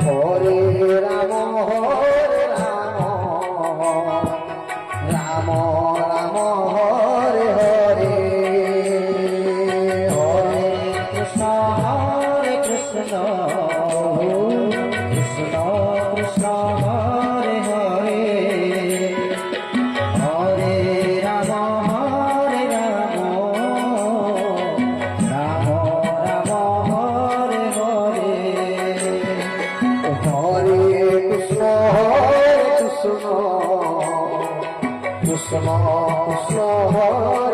Hare Ram Ram Ram Hare Hare Hare Krishna Krishna Krishna Hare Hare Hare Ram Ram Ram Hare Hare Hare Krishna Krishna Krishna Hare